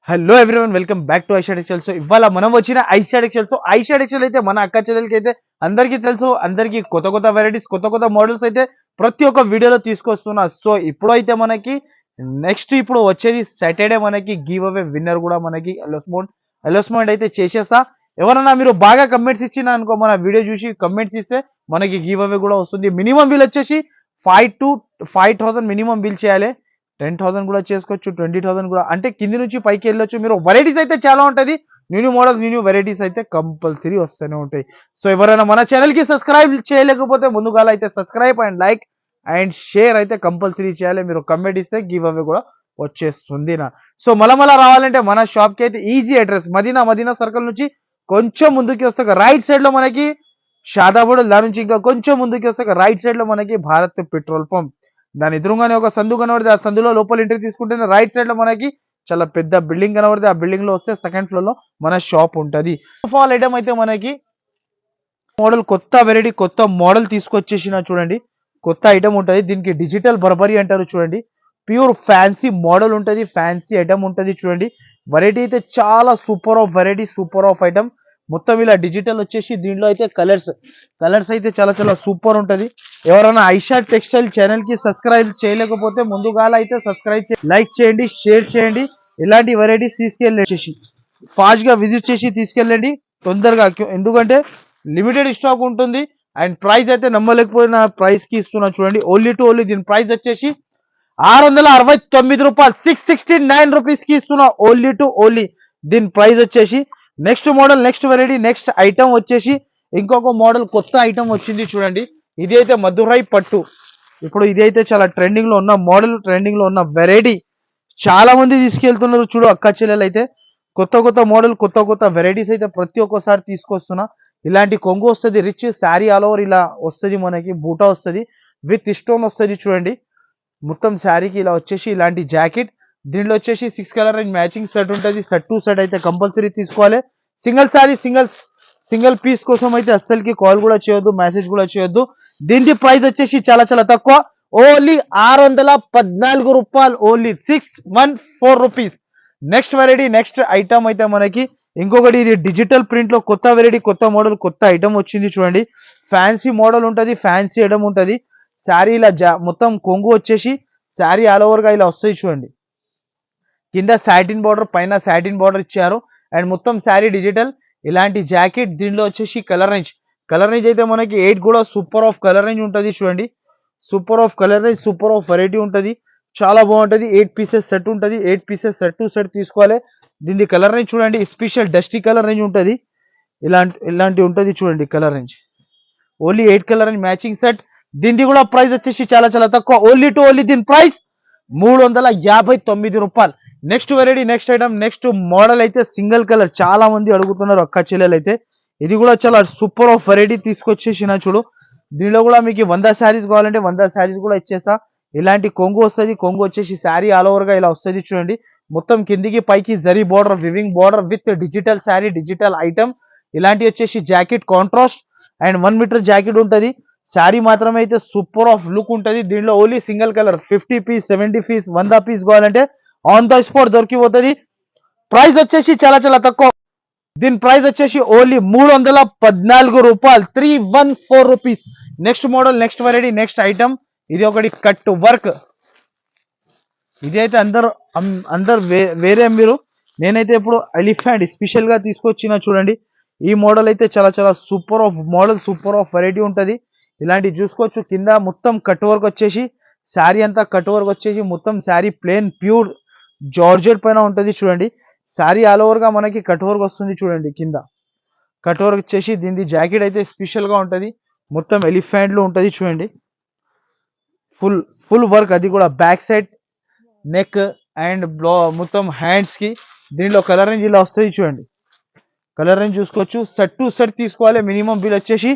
Hello everyone welcome back to Aisha textile. So ఇవాళ మనం వచ్చిన Aisha textile. So Aisha textile అయితే మన అక్క చెల్లెలకి అయితే అందరికీ తెలుసు, అందరికీ కొత్త కొత్త వెరైటీస్ కొత్త కొత్త మోడల్స్ అయితే ప్రతి ఒక్క వీడియోలో తీసుకొస్తున్నా. సో ఇప్పుడు అయితే మనకి ఇప్పుడు వచ్చేది సాటర్డే మనకి గివ్ అవే విన్నర్ కూడా మనకి అనౌన్స్మెంట్ అయితే చేసేస్తా. ఎవరన్నా మీరు బాగా కమెంట్స్ ఇచ్చిన అనుకో, మన వీడియో చూసి కమెంట్స్ ఇస్తే మనకి గివ్ అవే కూడా వస్తుంది. మినిమం బిల్ వచ్చేసి 5,000 మినిమం బిల్ చేయాలి. 10,000 కూడా చేసుకోవచ్చు, 20,000 కూడా, అంటే కింది నుంచి పైకి వెళ్ళొచ్చు. మీరు వెరైటీస్ అయితే చాలా ఉంటుంది, న్యూ మోడల్స్ న్యూ వెరైటీస్ అయితే కంపల్సరీ వస్తూనే ఉంటాయి. సో ఎవరైనా మన ఛానల్ కి సబ్స్క్రైబ్ చేయలేకపోతే ముందుగా అయితే subscribe and like and share అయితే కంపల్సరీ చేయాలి. మీరు కమెంట్ ఇస్తే గివ్ అవే కూడా వచ్చేస్తుంది నా. సో మళ్ళా రావాలంటే మన షాప్ కి అయితే ఈజీ అడ్రస్ మదీనా సర్కిల్ నుంచి కొంచెం ముందుకి వస్తే రైట్ సైడ్ లో మనకి షాదాబుడ్, దాని నుంచి ఇంకా కొంచెం ముందుకి వస్తే రైట్ సైడ్ లో మనకి భారత్ పెట్రోల్ పంప్, దాని ఎదురుగానే ఒక సందు కనబడితే ఆ సందులో లోపల ఎంట్రీ తీసుకుంటేనే రైట్ సైడ్ లో మనకి చాలా పెద్ద బిల్డింగ్ కనబడితే ఆ బిల్డింగ్ లో వస్తే సెకండ్ ఫ్లోర్ లో మన షాప్ ఉంటది. ఫాల్ ఐటమ్ అయితే మనకి కొత్త వెరైటీ కొత్త మోడల్ తీసుకొచ్చేసిన చూడండి. కొత్త ఐటమ్ ఉంటది, దీనికి డిజిటల్ బర్బరీ అంటారు చూడండి. ప్యూర్ ఫ్యాన్సీ మోడల్ ఉంటది, ఫ్యాన్సీ ఐటమ్ ఉంటది చూడండి. వెరైటీ అయితే చాలా super of variety, super of item. మొత్తం ఇలా డిజిటల్ వచ్చేసి దీంట్లో అయితే కలర్స్ అయితే చాలా చాలా సూపర్ ఉంటది. ఎవరైనా ఐషా టెక్స్టైల్ ఛానల్ కి సబ్స్క్రైబ్ చేయలేకపోతే ముందుగా అయితే సబ్స్క్రైబ్ లైక్ చేయండి, షేర్ చేయండి. ఇలాంటి వెరైటీస్ తీసుకెళ్ళేసి ఫాస్ట్ గా విజిట్ చేసి తీసుకెళ్ళండి తొందరగా, ఎందుకంటే లిమిటెడ్ స్టాక్ ఉంటుంది. అండ్ ప్రైస్ అయితే నమ్మలేకపోయిన ప్రైస్ కి ఇస్తున్నా చూడండి. ఓన్లీ దీని ప్రైస్ వచ్చేసి 669 రూపాయలు, 669 రూపీస్ కి ఇస్తున్నా. ఓన్లీ దీని ప్రైస్ వచ్చేసి. Next model, next variety, next item వచ్చేసి ఇంకొక మోడల్ కొత్త ఐటమ్ వచ్చింది చూడండి. ఇది అయితే మధురై పట్టు. ఇప్పుడు ఇది అయితే చాలా ట్రెండింగ్ లో ఉన్న మోడల్, ట్రెండింగ్ లో ఉన్న వెరైటీ. చాలా మంది తీసుకెళ్తున్నారు చూడు అక్క చెల్లెలు అయితే. కొత్త మోడల్, కొత్త వెరైటీస్ అయితే ప్రతి ఒక్కసారి తీసుకొస్తున్నా. ఇలాంటి కొంగు వస్తుంది, రిచ్ శారీ ఆల్ ఓవర్ ఇలా వస్తుంది, మనకి బూటా వస్తుంది, విత్ స్టోన్ వస్తుంది చూడండి. మొత్తం శారీకి ఇలా వచ్చేసి ఇలాంటి జాకెట్. దీంట్లో వచ్చేసి 6 కలర్ అండ్ మ్యాచింగ్ సెట్ ఉంటుంది. సెట్ టు సెట్ అయితే కంపల్సరీ తీసుకోవాలి. సింగిల్ శారీ సింగిల్ పీస్ కోసం అయితే అస్సలకి కాల్ కూడా చేయొద్దు, మెసేజ్ కూడా చేయొద్దు. దీని ప్రైస్ వచ్చేసి చాలా చాలా తక్కువ, ఓన్లీ 614 రూపాయలు, only 614 rupees. Next variety, next item అయితే మనకి ఇంకొకటి, ఇది డిజిటల్ ప్రింట్ లో కొత్త వెరైటీ, కొత్త మోడల్, కొత్త ఐటమ్ వచ్చింది చూడండి. ఫ్యాన్సీ మోడల్ ఉంటుంది, ఫ్యాన్సీ ఐటమ్ ఉంటుంది. శారీ ఇలా మొత్తం కొంగు వచ్చేసి శారీ ఆల్ ఓవర్ గా ఇలా వస్తాయి చూడండి. కింద సాటిన్ బార్డర్, పైన సాటిన్ బార్డర్ ఇచ్చారు. అండ్ మొత్తం శారీ డిజిటల్. ఇలాంటి జాకెట్. దీనిలో వచ్చేసి కలర్ రేంజ్ అయితే మనకి 8 కూడా సూపర్ ఆఫ్ కలర్ రేంజ్ ఉంటుంది చూడండి. Super of colour range, super of variety ఉంటుంది, చాలా బాగుంటుంది. 8 పీసెస్ సెట్ ఉంటుంది, 8 పీసెస్ సెట్ టు సెట్ తీసుకోవాలి. దీని కలర్ రేంజ్ చూడండి, స్పెషల్ డస్టీ కలర్ రేంజ్ ఉంటుంది. ఇలాంటి ఉంటుంది చూడండి colour range. Only 8 colour range matching set. దీనికి కూడా ప్రైస్ వచ్చేసి చాలా చాలా తక్కువ, ఓన్లీ దీని ప్రైస్ 359 రూపాయలు. Next variety, next item, next model అయితే సింగిల్ కలర్. చాలా మంది అడుగుతున్నారు అక్క చెల్లెలు అయితే. ఇది కూడా చాలా సూపర్ ఆఫ్ వెరైటీ తీసుకొచ్చేసిన చూడు. దీనిలో కూడా మీకు 100 శారీస్ కావాలంటే 100 శారీస్ కూడా ఇచ్చేస్తా. ఇలాంటి కొంగు వస్తుంది, కొంగు వచ్చేసి శారీ ఆల్ ఓవర్ గా ఇలా వస్తుంది చూడండి. మొత్తం కిందికి పైకి zari border, weaving border with digital sari, digital item. ఇలాంటి వచ్చేసి jacket contrast and 1 meter jacket ఉంటుంది. శారీ మాత్రమే అయితే సూపర్ ఆఫ్ లుక్ ఉంటుంది. దీనిలో only single colour 50 piece, 70 piece, 100 piece కావాలంటే ఆన్ ద స్పాట్ దొరికిపోతుంది. ప్రైస్ వచ్చేసి చాలా చాలా తక్కువ. దీని ప్రైస్ వచ్చేసి ఓన్లీ 314 రూపాయలు, 314 rupees. Next model, next variety, next item. ఇది ఒకటి కట్ వర్క్. ఇది అయితే అందరు వేరే మీరు. నేనైతే ఇప్పుడు ఎలిఫెంట్ స్పెషల్ గా తీసుకొచ్చిన చూడండి. ఈ మోడల్ అయితే చాలా చాలా super of model, super of variety ఉంటుంది. ఇలాంటివి చూసుకోవచ్చు. కింద మొత్తం కట్ వర్క్ వచ్చేసి శారీ అంతా కట్ వర్క్ వచ్చేసి మొత్తం శారీ ప్లేన్ ప్యూర్ జార్జెట్ పైన ఉంటుంది చూడండి. శారీ ఆల్ ఓవర్ గా మనకి కట్ వర్క్ వస్తుంది చూడండి. కింద కట్ వర్క్ వచ్చేసి దీని జాకెట్ అయితే స్పెషల్ గా ఉంటుంది. మొత్తం ఎలిఫెంట్ లో ఉంటుంది చూడండి. ఫుల్ వర్క్, అది కూడా బ్యాక్ సైడ్ నెక్ అండ్ మొత్తం హ్యాండ్స్ కి. దీనిలో కలర్ రేంజ్ ఇలా వస్తుంది చూడండి. కలర్ రేంజ్ చూసుకోవచ్చు. సెట్ టు సెట్ తీసుకోవాలి. మినిమం బిల్ వచ్చేసి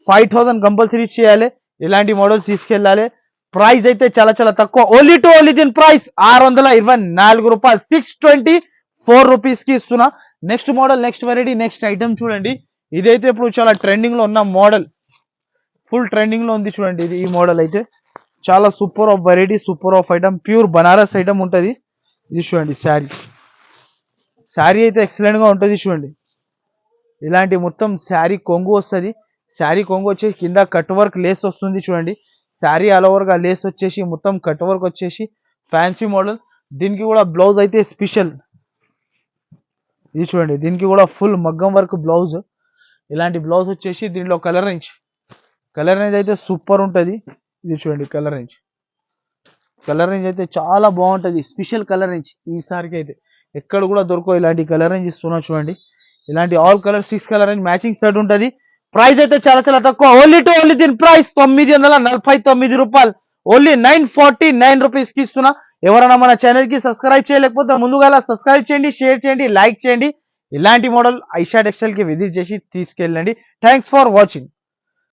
5,000 కంపల్సరీ చేయాలి. ఇలాంటి మోడల్స్ తీసుకెళ్ళాలి. ప్రైస్ అయితే చాలా చాలా తక్కువ, ఓన్లీ దీని ప్రైస్ 624 రూపాయలు, 624 రూపీస్ కి ఇస్తున్నా. Next model, next variety, next item చూడండి. ఇదైతే ఇప్పుడు చాలా ట్రెండింగ్ లో ఉన్న మోడల్, ఫుల్ ట్రెండింగ్ లో ఉంది చూడండి. ఇది ఈ మోడల్ అయితే చాలా super of variety, super of item, pure Banaras item ఉంటుంది. ఇది చూడండి శారీ. శారీ అయితే ఎక్సలెంట్ గా ఉంటుంది చూడండి. ఇలాంటి మొత్తం శారీ కొంగు వస్తుంది. శారీ కొంగు వచ్చేసి కింద కట్ వర్క్ లేస్ వస్తుంది చూడండి. శారీ ఆల్ ఓవర్ గా లేస్ వచ్చేసి మొత్తం కట్ వర్క్ వచ్చేసి ఫ్యాన్సీ మోడల్. దీనికి కూడా బ్లౌజ్ అయితే స్పెషల్. ఇది చూడండి, దీనికి కూడా ఫుల్ మగ్గం వర్క్ బ్లౌజ్. ఇలాంటి బ్లౌజ్ వచ్చేసి దీనిలో కలర్ రేంజ్ అయితే సూపర్ ఉంటుంది. ఇది చూడండి కలర్ రేంజ్ అయితే చాలా బాగుంటుంది. స్పెషల్ కలర్ రేంజ్ ఈసారికి అయితే ఎక్కడ కూడా దొరకవు. ఇలాంటి కలర్ రేంజ్ ఇస్తున్నా చూడండి. ఇలాంటి all colour 6 colour range matching set ఉంటుంది. ప్రైస్ అయితే చాలా చాలా తక్కువ. ఓన్లీ దీని ప్రైస్ 949 రూపాయలు. ఓన్లీ 949 రూపీస్ కి ఇస్తున్నా. ఎవరైనా మన ఛానల్ కి సబ్స్క్రైబ్ చేయలేకపోతే ముందుగా సబ్స్క్రైబ్ చేయండి, షేర్ చేయండి, లైక్ చేయండి. ఇలాంటి మోడల్ ఐషా టెక్స్టైల్ కి విజిట్ చేసి తీసుకెళ్ళండి. Thanks for watching.